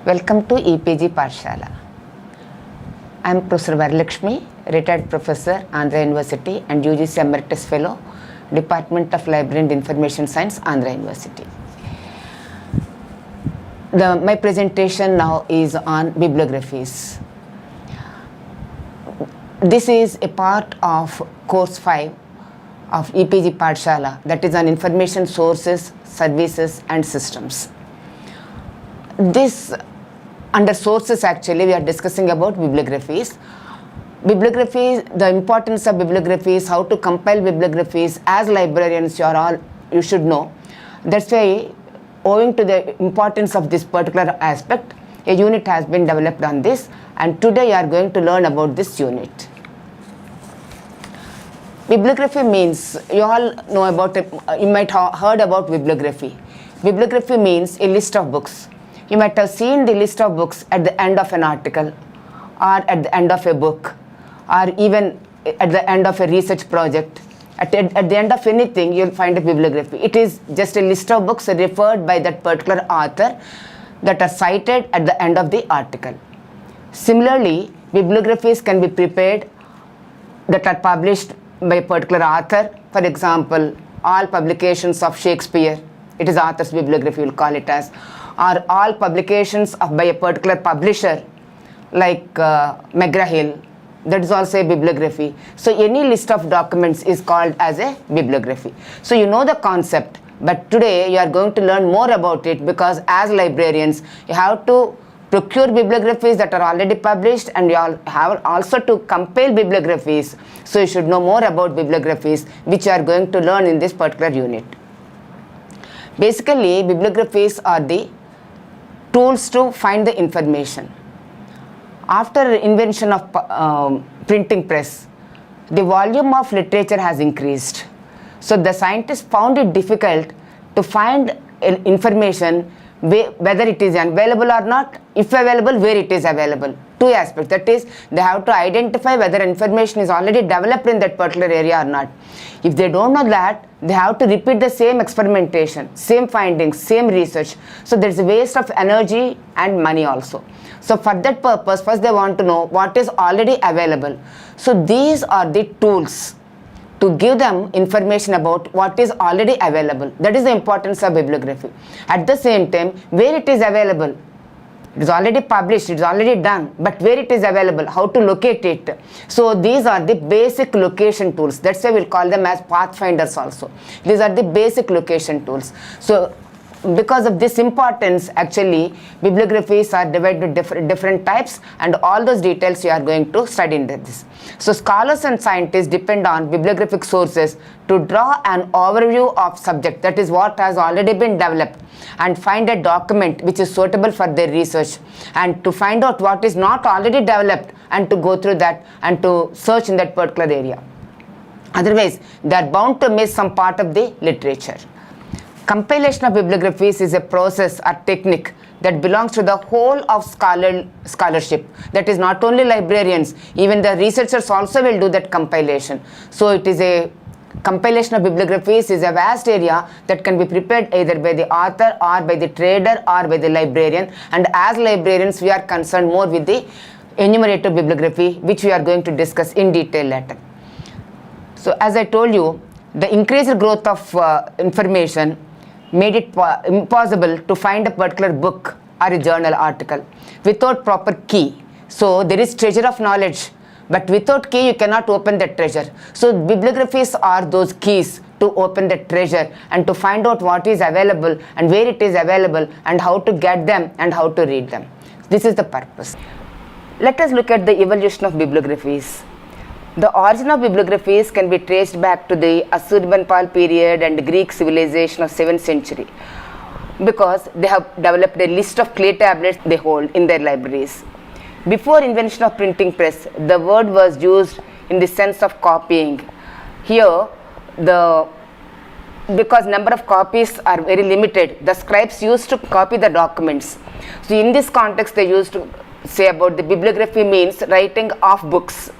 Welcome to EPG Pathshala. I am Professor Varalakshmi, retired professor, Andhra University and UGC Emeritus Fellow, Department of Library and Information Science, Andhra University. My presentation now is on bibliographies. This is a part of course 5 of EPG Pathshala, that is on information sources, services and systems. This under sources actually we are discussing about bibliographies. Bibliographies, the importance of bibliographies, how to compile bibliographies as librarians you should know. That's why owing to the importance of this particular aspect, a unit has been developed on this, and today you are going to learn about this unit. Bibliography means, you all know about it, you might have heard about bibliography. Bibliography means a list of books. You might have seen the list of books at the end of an article, or at the end of a book, or even at the end of a research project. At the end of anything, you'll find a bibliography. It is just a list of books referred by that particular author that are cited at the end of the article. Similarly, bibliographies can be prepared that are published by a particular author. For example, all publications of Shakespeare, it is author's bibliography, we'll call it as, or all publications by a particular publisher like McGraw-Hill, that is also a bibliography. So any list of documents is called as a bibliography. So you know the concept, but today you are going to learn more about it, because as librarians you have to procure bibliographies that are already published, and you have also to compile bibliographies. So you should know more about bibliographies, which you are going to learn in this particular unit. Basically, bibliographies are the tools to find the information. After invention of printing press, the volume of literature has increased. So the scientists found it difficult to find information, whether it is available or not, if available, where it is available. Two aspects, that is, they have to identify whether information is already developed in that particular area or not. If they don't know that, they have to repeat the same experimentation, same findings, same research. So there's a waste of energy and money also. So for that purpose, first they want to know what is already available. So these are the tools to give them information about what is already available. That is the importance of bibliography. At the same time, where it is available, it is already published, it is already done, but where it is available, how to locate it. So these are the basic location tools. That's why we'll call them as pathfinders also. These are the basic location tools. So because of this importance, actually bibliographies are divided into different types, and all those details you are going to study in this. So scholars and scientists depend on bibliographic sources to draw an overview of subject, that is what has already been developed, and find a document which is suitable for their research, and to find out what is not already developed, and to go through that and to search in that particular area. Otherwise, they are bound to miss some part of the literature. Compilation of bibliographies is a process or technique that belongs to the whole of scholarship. That is not only librarians, even the researchers also will do that compilation. So it is a compilation of bibliographies is a vast area that can be prepared either by the author or by the trader or by the librarian. And as librarians, we are concerned more with the enumerative bibliography, which we are going to discuss in detail later. So as I told you, the increased growth of information made it impossible to find a particular book or a journal article without proper key. So there is treasure of knowledge, but without key you cannot open that treasure. So bibliographies are those keys to open the treasure and to find out what is available and where it is available and how to get them and how to read them. This is the purpose. Let us look at the evolution of bibliographies. The origin of bibliographies can be traced back to the Assurbanipal period and Greek civilization of 7th century, because they have developed a list of clay tablets they hold in their libraries. Before invention of printing press, the word was used in the sense of copying. Here, because number of copies are very limited, the scribes used to copy the documents. So in this context, they used to say about the bibliography means writing of books.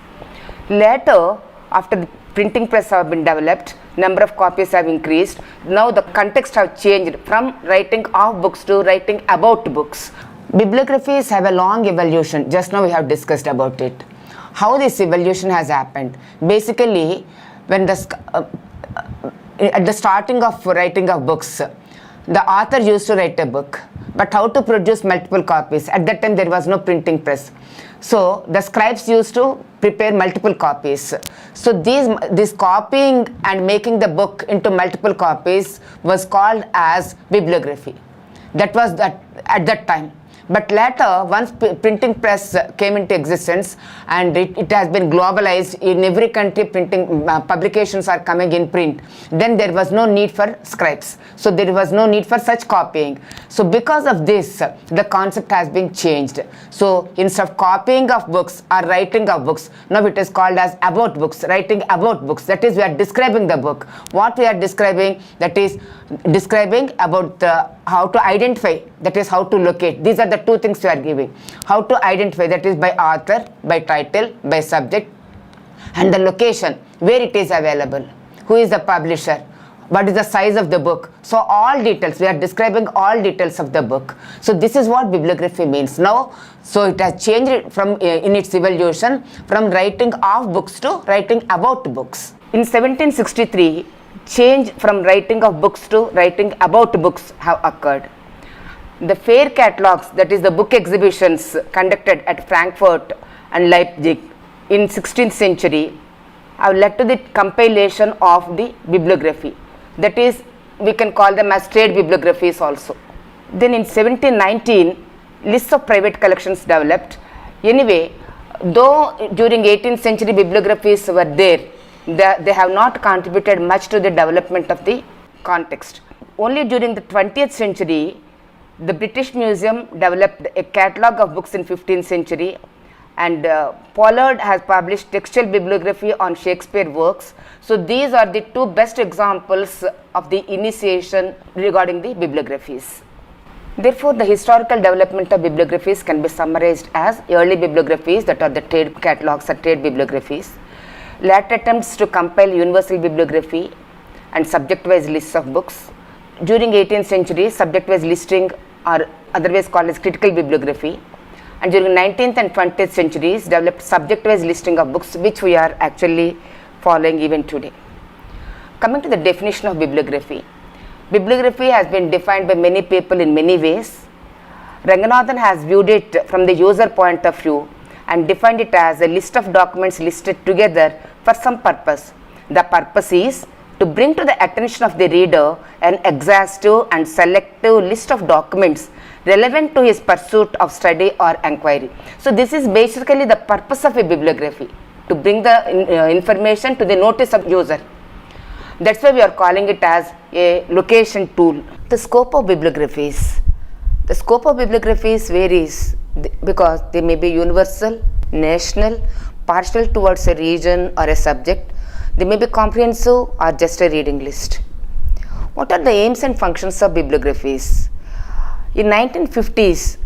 Later, after the printing press have been developed, number of copies have increased. Now the context have changed from writing of books to writing about books. Bibliographies have a long evolution. Just now we have discussed about it. How this evolution has happened? Basically, when at the starting of writing of books, the author used to write a book, but how to produce multiple copies? At that time, there was no printing press. So the scribes used to prepare multiple copies. So this copying and making the book into multiple copies was called as bibliography. That was that at that time. But later, once printing press came into existence and it has been globalized, in every country printing publications are coming in print, then there was no need for scribes. So there was no need for such copying. So because of this, the concept has been changed. So instead of copying of books or writing of books, now it is called as about books, writing about books. That is, we are describing the book. What we are describing, that is describing about how to identify, that is how to locate. These are the two things we are giving. How to identify, that is by author, by title, by subject, and the location, where it is available, who is the publisher, what is the size of the book. So all details, we are describing all details of the book. So this is what bibliography means. Now, so it has changed from in its evolution from writing of books to writing about books. In 1763, change from writing of books to writing about books have occurred. The fair catalogs, that is the book exhibitions conducted at Frankfurt and Leipzig in 16th century, have led to the compilation of the bibliography. That is, we can call them as trade bibliographies also. Then in 1719, lists of private collections developed. Anyway, though during 18th century bibliographies were there, they have not contributed much to the development of the context. Only during the 20th century, the British Museum developed a catalogue of books in 15th century, and Pollard has published textual bibliography on Shakespeare works. So these are the two best examples of the initiation regarding the bibliographies. Therefore, the historical development of bibliographies can be summarized as early bibliographies, that are the trade catalogs or trade bibliographies, later attempts to compile universal bibliography and subject-wise lists of books. During 18th century, subject-wise listing are otherwise called as critical bibliography, and during 19th and 20th centuries developed subject-wise listing of books, which we are actually following even today. Coming to the definition of bibliography, bibliography has been defined by many people in many ways. Ranganathan has viewed it from the user point of view and defined it as a list of documents listed together for some purpose. The purpose is to bring to the attention of the reader an exhaustive and selective list of documents relevant to his pursuit of study or inquiry. So this is basically the purpose of a bibliography, to bring the information to the notice of user. That's why we are calling it as a location tool. The scope of bibliographies. The scope of bibliographies varies because they may be universal, national, partial towards a region or a subject. They may be comprehensive or just a reading list. What are the aims and functions of bibliographies? In 1950s,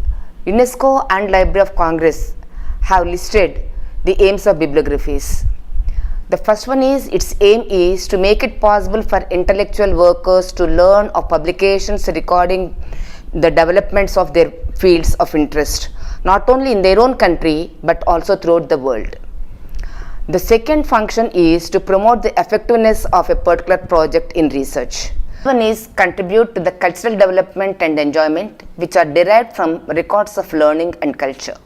UNESCO and Library of Congress have listed the aims of bibliographies. The first one is, its aim is to make it possible for intellectual workers to learn of publications recording the developments of their fields of interest, not only in their own country but also throughout the world. The second function is to promote the effectiveness of a particular project in research. One is contribute to the cultural development and enjoyment which are derived from records of learning and culture.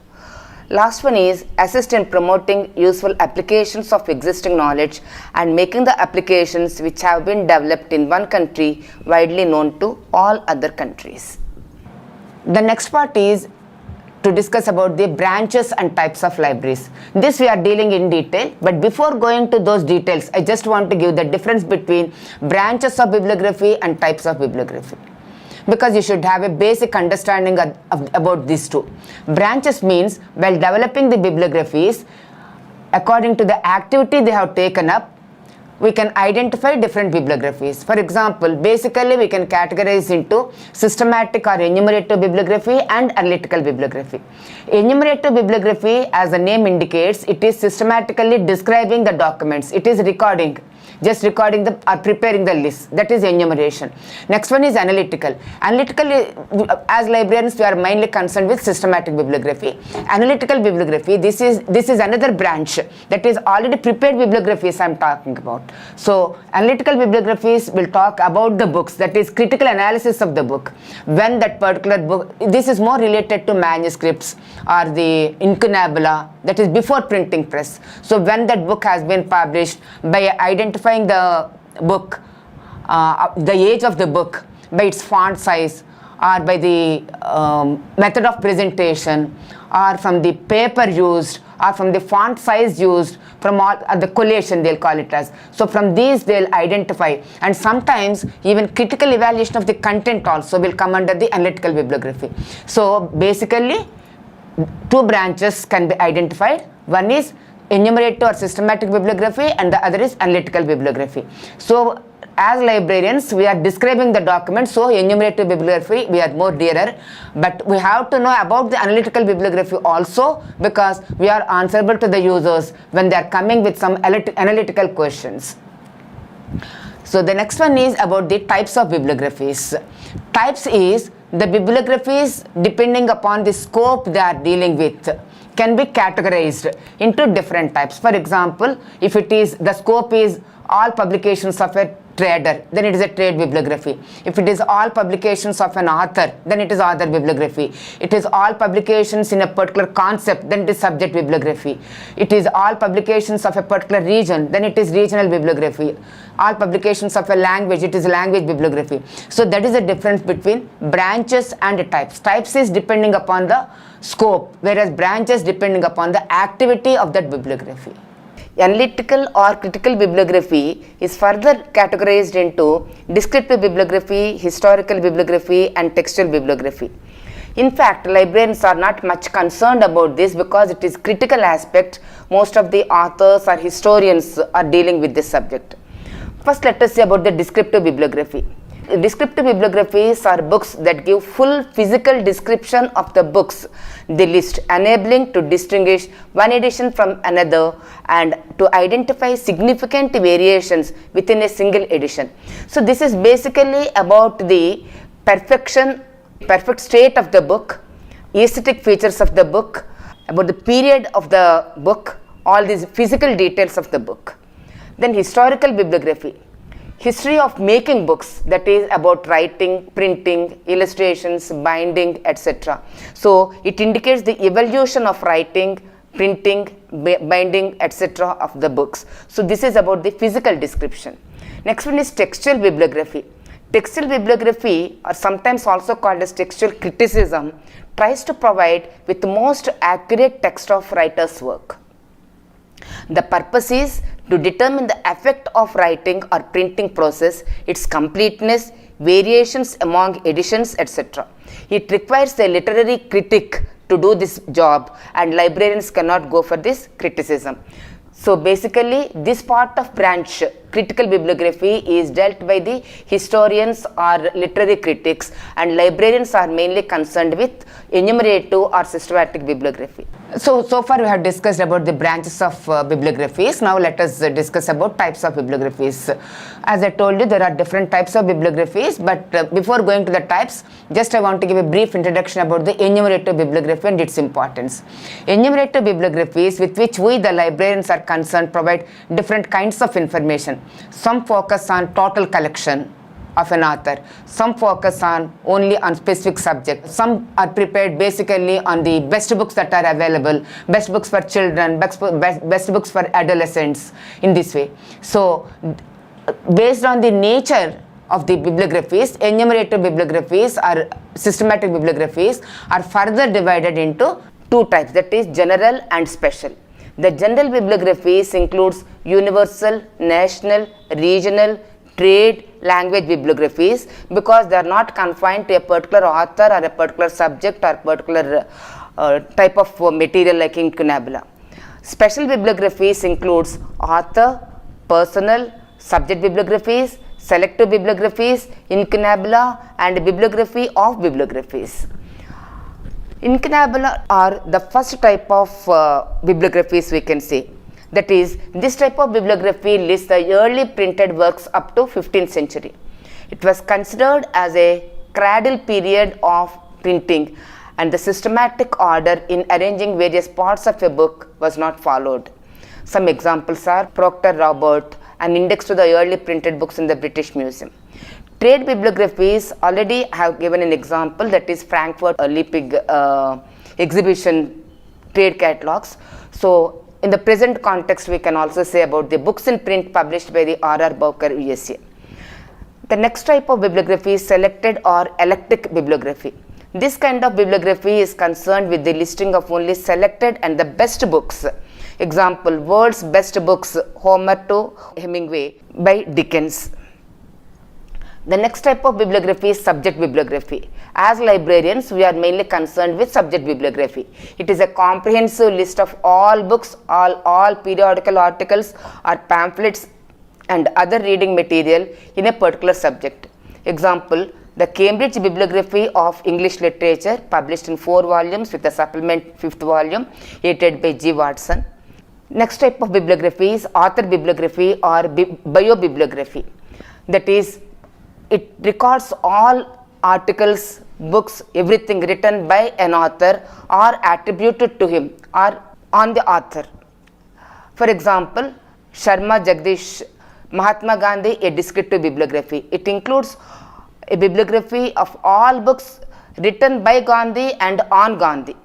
Last one is assist in promoting useful applications of existing knowledge and making the applications which have been developed in one country widely known to all other countries. The next part is to discuss about the branches and types of libraries. This we are dealing in detail, but before going to those details, I just want to give the difference between branches of bibliography and types of bibliography, because you should have a basic understanding about these two. Branches means while developing the bibliographies, according to the activity they have taken up, we can identify different bibliographies. For example, basically we can categorize into systematic or enumerative bibliography and analytical bibliography. Enumerative bibliography, as the name indicates, it is systematically describing the documents. It is recording. just recording the or preparing the list. That is enumeration. Next one is analytical. Analytical, as librarians, we are mainly concerned with systematic bibliography. Analytical bibliography, this is another branch, that is already prepared bibliographies I am talking about. So analytical bibliographies will talk about the books, that is critical analysis of the book. When that particular book, this is more related to manuscripts or the incunabula, that is before printing press. So when that book has been published, by identifying the book, the age of the book, by its font size, or by the method of presentation, or from the paper used, or from the font size used, from all the collation they'll call it as. So from these they'll identify, and sometimes even critical evaluation of the content also will come under the analytical bibliography. So basically two branches can be identified. One is enumerative or systematic bibliography, and the other is analytical bibliography. So as librarians, we are describing the document, so enumerative bibliography we are more dearer, but we have to know about the analytical bibliography also, because we are answerable to the users when they are coming with some analytical questions. So the next one is about the types of bibliographies. Types is the bibliographies, depending upon the scope they are dealing with, can be categorized into different types. For example, if it is, the scope is all publications of a trader, then it is a trade bibliography. If it is all publications of an author, then it is author bibliography. It is all publications in a particular concept, then it is subject bibliography. It is all publications of a particular region, then it is regional bibliography. All publications of a language, it is language bibliography. So that is the difference between branches and types. Types is depending upon the scope, whereas branches depending upon the activity of that bibliography. Analytical or critical bibliography is further categorized into descriptive bibliography, historical bibliography, and textual bibliography. In fact, librarians are not much concerned about this because it is critical aspect. Most of the authors or historians are dealing with this subject. First, let us see about the descriptive bibliography. Descriptive bibliographies are books that give full physical description of the books they list, enabling to distinguish one edition from another and to identify significant variations within a single edition. So this is basically about the perfect state of the book, aesthetic features of the book, about the period of the book, all these physical details of the book. Then historical bibliography. History of making books, that is about writing, printing, illustrations, binding, etc. So it indicates the evolution of writing, printing, binding, etc. of the books. So this is about the physical description. Next one is textual bibliography. Textual bibliography, or sometimes also called as textual criticism, tries to provide with the most accurate text of writer's work. The purpose is to determine the effect of writing or printing process, its completeness, variations among editions, etc. It requires a literary critic to do this job, and librarians cannot go for this criticism. So basically, this part of branch, critical bibliography, is dealt by the historians or literary critics, and librarians are mainly concerned with enumerative or systematic bibliography. So far we have discussed about the branches of bibliographies. Now let us discuss about types of bibliographies. As I told you, there are different types of bibliographies, but before going to the types, just I want to give a brief introduction about the enumerative bibliography and its importance. Enumerative bibliographies, with which we the librarians are concerned, provide different kinds of information. Some focus on total collection of an author, some focus on only on specific subject, some are prepared basically on the best books that are available, best books for children, best books for adolescents, in this way. So based on the nature of the bibliographies, enumerative bibliographies or systematic bibliographies are further divided into two types, that is general and special. The general bibliographies includes universal, national, regional, trade, language bibliographies, because they are not confined to a particular author or a particular subject or particular type of material like incunabula. Special bibliographies includes author, personal, subject bibliographies, selective bibliographies, incunabula, and bibliography of bibliographies. Incunabula are the first type of bibliographies we can say. That is, this type of bibliography lists the early printed works up to 15th century. It was considered as a cradle period of printing, and the systematic order in arranging various parts of a book was not followed. Some examples are Proctor Robert, an index to the early printed books in the British Museum. Trade bibliographies already have given an example, that is Frankfurt Leipzig exhibition trade catalogs. So in the present context, we can also say about the books in print published by the R.R. Bowker, USA. The next type of bibliography is selected or eclectic bibliography. This kind of bibliography is concerned with the listing of only selected and the best books. Example, World's Best Books, Homer to Hemingway by Dickens. The next type of bibliography is subject bibliography. As librarians, we are mainly concerned with subject bibliography. It is a comprehensive list of all books, all periodical articles or pamphlets and other reading material in a particular subject. Example, the Cambridge Bibliography of English Literature, published in 4 volumes with a supplement 5th volume, edited by G. Watson. Next type of bibliography is author bibliography or biobibliography. That is, it records all articles, books, everything written by an author or attributed to him or on the author. For example, Sharma Jagdish, Mahatma Gandhi, a descriptive bibliography. It includes a bibliography of all books written by Gandhi and on Gandhi.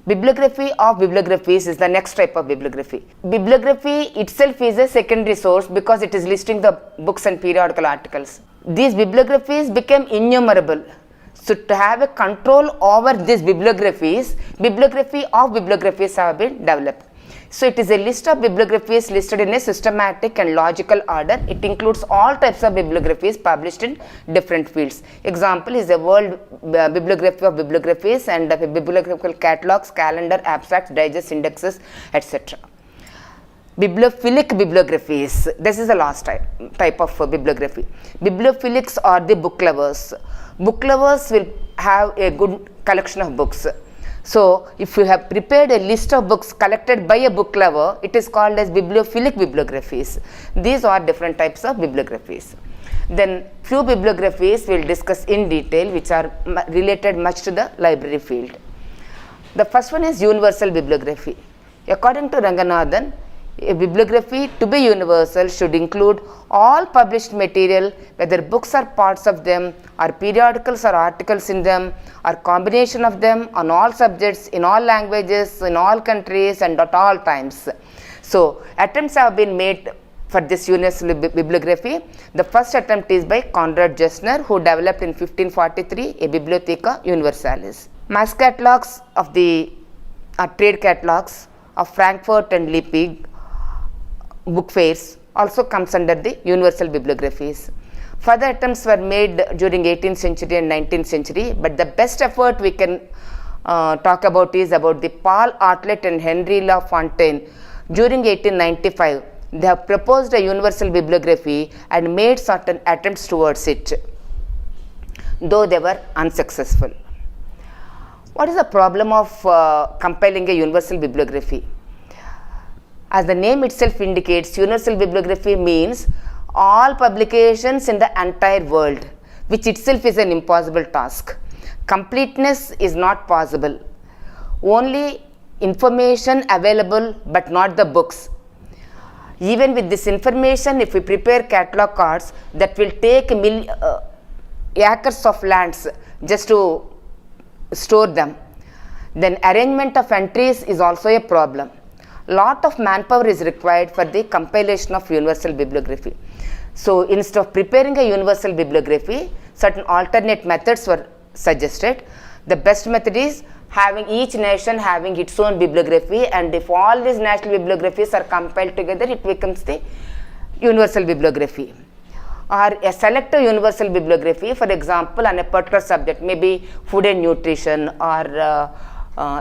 Bibliography of bibliographies is the next type of bibliography. Bibliography itself is a secondary source because it is listing the books and periodical articles. These bibliographies became innumerable. So to have a control over these bibliographies, bibliography of bibliographies have been developed. So it is a list of bibliographies listed in a systematic and logical order. It includes all types of bibliographies published in different fields. Example is the World Bibliography of Bibliographies and bibliographical catalogs, calendar, abstracts, digests, indexes, etc. Bibliophilic bibliographies. This is the last type of bibliography. Bibliophilics are the book lovers. Book lovers will have a good collection of books. So if you have prepared a list of books collected by a book lover, it is called as bibliophilic bibliographies. These are different types of bibliographies. Then few bibliographies we will discuss in detail, which are related much to the library field. The first one is universal bibliography. According to Ranganathan, a bibliography to be universal should include all published material, whether books or parts of them, or periodicals or articles in them, or combination of them on all subjects, in all languages, in all countries and at all times. So attempts have been made for this universal bibliography. The first attempt is by Conrad Gessner, who developed in 1543 a Bibliotheca Universalis. Mass catalogs of the trade catalogs of Frankfurt and Leipzig book fairs also comes under the universal bibliographies. Further attempts were made during 18th century and 19th century, but the best effort we can talk about is about the Paul Artlett and Henry La Fontaine. During 1895, they have proposed a universal bibliography and made certain attempts towards it, though they were unsuccessful. What is the problem of compiling a universal bibliography? As the name itself indicates, universal bibliography means all publications in the entire world, which itself is an impossible task. Completeness is not possible. Only information available, but not the books. Even with this information, if we prepare catalog cards, that will take acres of lands just to store them. Then arrangement of entries is also a problem. Lot of manpower is required for the compilation of universal bibliography. So instead of preparing a universal bibliography, certain alternate methods were suggested. The best method is having each nation having its own bibliography, and if all these national bibliographies are compiled together, it becomes the universal bibliography. Or a selective universal bibliography, for example, on a particular subject, maybe food and nutrition or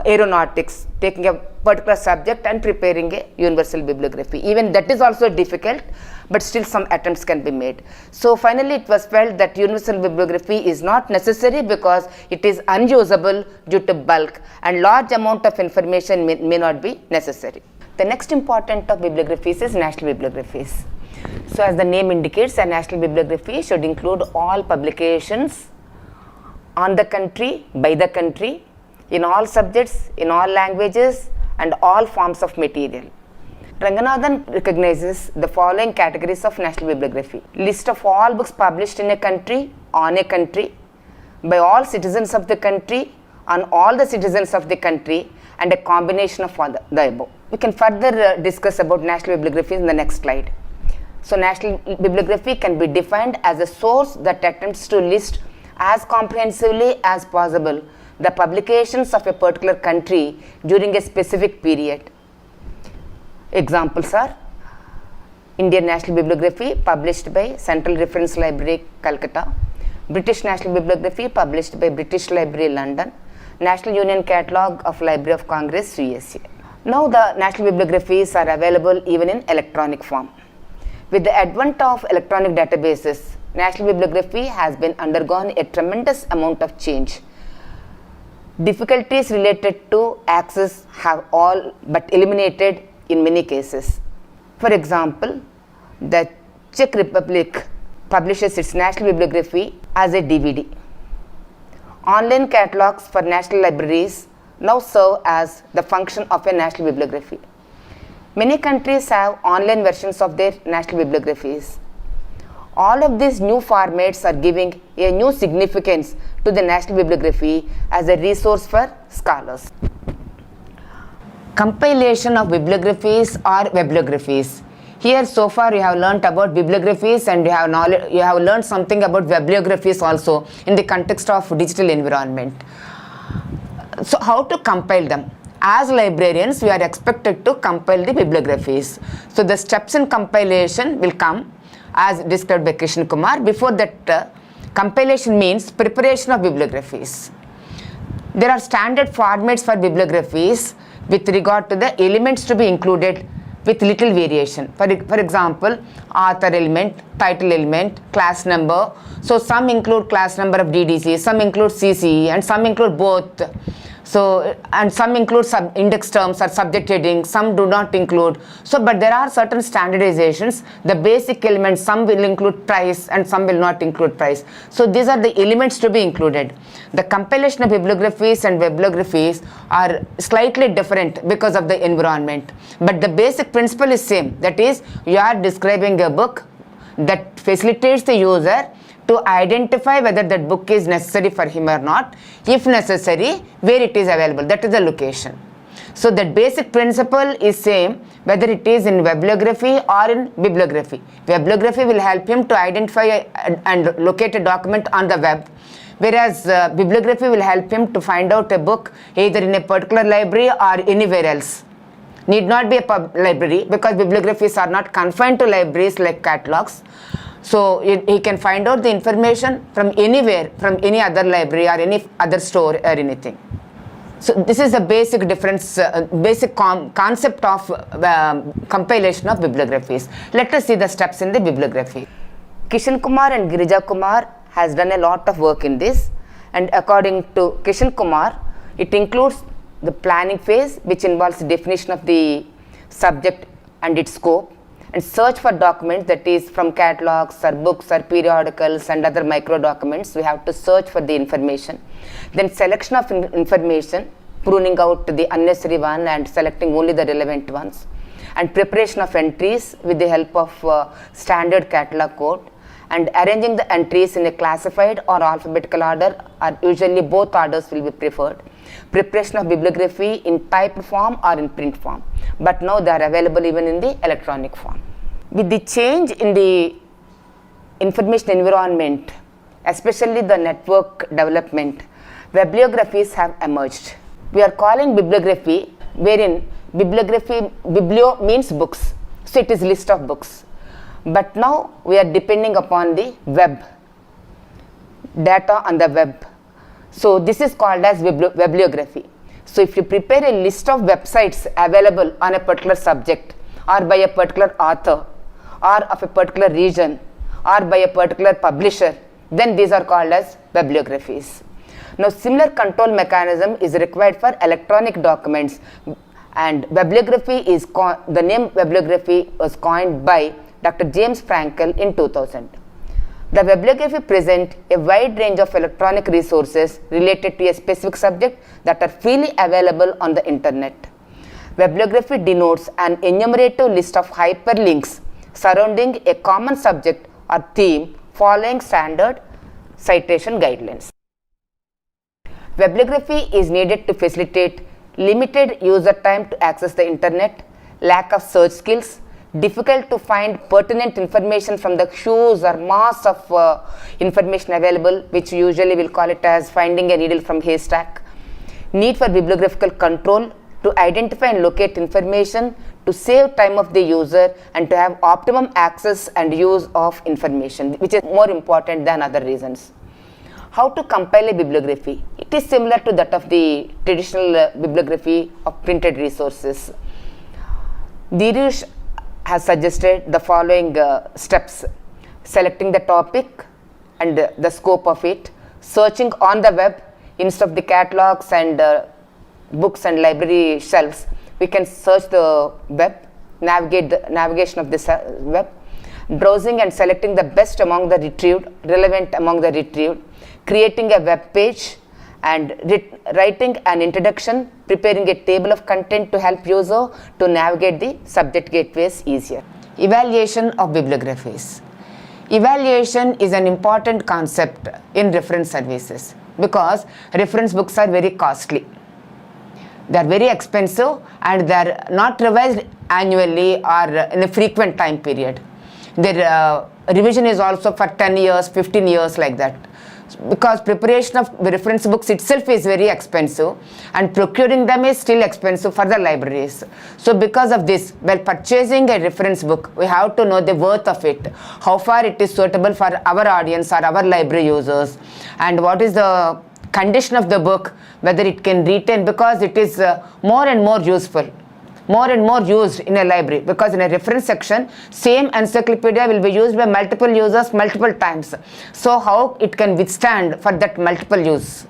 aeronautics, taking a particular subject and preparing a universal bibliography. Even that is also difficult, but still some attempts can be made. So finally it was felt that universal bibliography is not necessary because it is unusable due to bulk, and large amount of information may not be necessary. The next important of bibliographies is national bibliographies. So as the name indicates, a national bibliography should include all publications on the country, by the country, in all subjects, in all languages, and all forms of material. Ranganathan recognizes the following categories of national bibliography: list of all books published in a country, on a country, by all citizens of the country, on all the citizens of the country, and a combination of all the above. We can further discuss about national bibliography in the next slide. So national bibliography can be defined as a source that attempts to list as comprehensively as possible the publications of a particular country during a specific period. Examples are Indian National Bibliography published by Central Reference Library, Calcutta; British National Bibliography published by British Library, London; National Union Catalogue of Library of Congress, USA. Now the national bibliographies are available even in electronic form. With the advent of electronic databases, national bibliography has been undergone a tremendous amount of change. Difficulties related to access have all but eliminated in many cases. For example, the Czech Republic publishes its national bibliography as a DVD. Online catalogs for national libraries now serve as the function of a national bibliography. Many countries have online versions of their national bibliographies. All of these new formats are giving a new significance to the national bibliography as a resource for scholars. Compilation of bibliographies or bibliographies. Here so far you have learnt about bibliographies and you have learned something about bibliographies also in the context of digital environment. So how to compile them? As librarians, we are expected to compile the bibliographies. So the steps in compilation will come as described by Kishan Kumar. Before that, compilation means preparation of bibliographies. There are standard formats for bibliographies with regard to the elements to be included with little variation. For example, author element, title element, class number. So some include class number of DDC, some include CCE, and some include both. So, and some include index terms or subject headings, some do not include. So, but there are certain standardizations. The basic elements, some will include price and some will not include price. So, these are the elements to be included. The compilation of bibliographies and bibliographies are slightly different because of the environment. But the basic principle is same. That is, you are describing a book that facilitates the user to identify whether that book is necessary for him or not. If necessary, where it is available, that is the location. So that basic principle is same whether it is in bibliography or in bibliography. Bibliography will help him to identify and locate a document on the web, whereas bibliography will help him to find out a book either in a particular library or anywhere else. Need not be a library, because bibliographies are not confined to libraries like catalogs. So he can find out the information from anywhere, from any other library or any other store or anything. So this is the basic difference, basic concept of compilation of bibliographies. Let us see the steps in the bibliography. Kishan Kumar and Girija Kumar has done a lot of work in this, and according to Kishan Kumar, it includes the planning phase, which involves the definition of the subject and its scope, and search for documents, that is from catalogs or books or periodicals and other micro documents. We have to search for the information. Then selection of information, pruning out the unnecessary one and selecting only the relevant ones, and preparation of entries with the help of standard catalog code, and arranging the entries in a classified or alphabetical order, or usually both orders will be preferred. Preparation of bibliography in typed form or in print form, but now they are available even in the electronic form. With the change in the information environment, especially the network development, bibliographies have emerged. We are calling bibliography, wherein biblio means books, so it is list of books. But now we are depending upon the web, data on the web. So this is called as bibliography. So if you prepare a list of websites available on a particular subject, or by a particular author, or of a particular region, or by a particular publisher, then these are called as bibliographies. Now similar control mechanism is required for electronic documents, And bibliography is the name bibliography was coined by Dr. James Frankel in 2000. The bibliography presents a wide range of electronic resources related to a specific subject that are freely available on the internet. Bibliography denotes an enumerative list of hyperlinks surrounding a common subject or theme following standard citation guidelines. Bibliography is needed to facilitate limited user time to access the internet, lack of search skills, difficult to find pertinent information from the huge or mass of information available, which usually we'll call it as finding a needle from haystack, need for bibliographical control to identify and locate information, to save time of the user, and to have optimum access and use of information, which is more important than other reasons. How to compile a bibliography? It is similar to that of the traditional bibliography of printed resources. Dirish has suggested the following steps: selecting the topic and the scope of it, searching on the web instead of the catalogs and books and library shelves. We can search the web, navigate the navigation of this web, browsing and selecting the best among the retrieved, relevant among the retrieved, creating a web page, and writing an introduction, preparing a table of content to help user to navigate the subject gateways easier. Evaluation of bibliographies. Evaluation is an important concept in reference services because reference books are very costly. They are very expensive and they are not revised annually or in a frequent time period. Their revision is also for 10 years, 15 years, like that. Because preparation of reference books itself is very expensive and procuring them is still expensive for the libraries. So because of this, while purchasing a reference book, we have to know the worth of it, how far it is suitable for our audience or our library users, and what is the condition of the book, whether it can retain, because it is more and more useful, more and more used in a library, because in a reference section, same encyclopedia will be used by multiple users multiple times. So how it can withstand for that multiple use?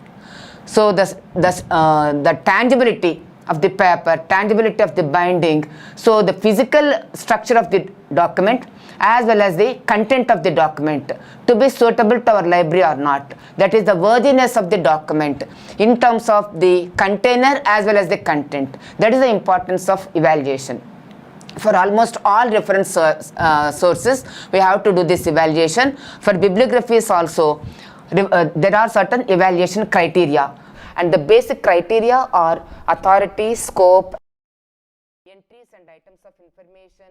So the tangibility of the paper, tangibility of the binding, so the physical structure of the document as well as the content of the document to be suitable to our library or not. That is the worthiness of the document in terms of the container as well as the content. That is the importance of evaluation. For almost all reference sources, we have to do this evaluation. For bibliographies also, there are certain evaluation criteria, and the basic criteria are authority, scope, entries and items of information,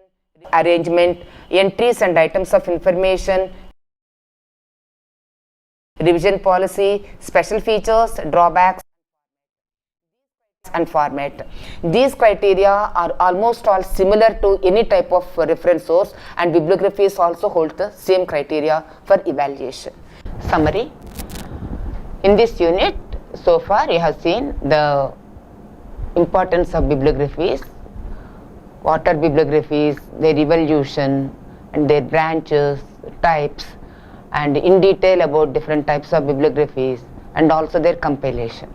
arrangement, entries and items of information, revision policy, special features, drawbacks, and format. These criteria are almost all similar to any type of reference source, and bibliographies also hold the same criteria for evaluation. Summary. In this unit, so far you have seen the importance of bibliographies, what are bibliographies, their evolution and their branches, types, and in detail about different types of bibliographies and also their compilation.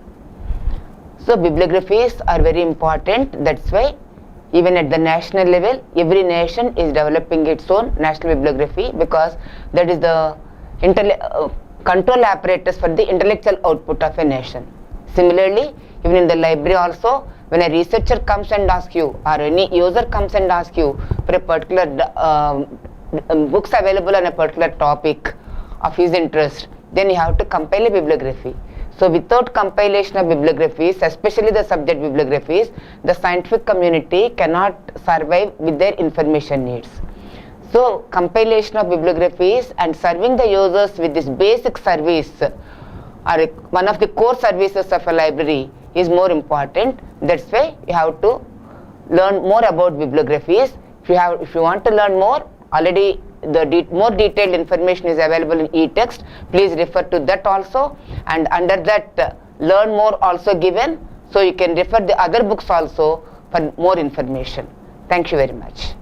So bibliographies are very important. That's why even at the national level, every nation is developing its own national bibliography, because that is the control apparatus for the intellectual output of a nation. Similarly, even in the library also, when a researcher comes and asks you, or any user comes and asks you for a particular books available on a particular topic of his interest, then you have to compile a bibliography. So without compilation of bibliographies, especially the subject bibliographies, the scientific community cannot survive with their information needs. So compilation of bibliographies and serving the users with this basic service, or one of the core services of a library, is more important. That's why you have to learn more about bibliographies. If you want to learn more, already the more detailed information is available in e-text. Please refer to that also, and under that learn more also given, so you can refer the other books also for more information. Thank you very much.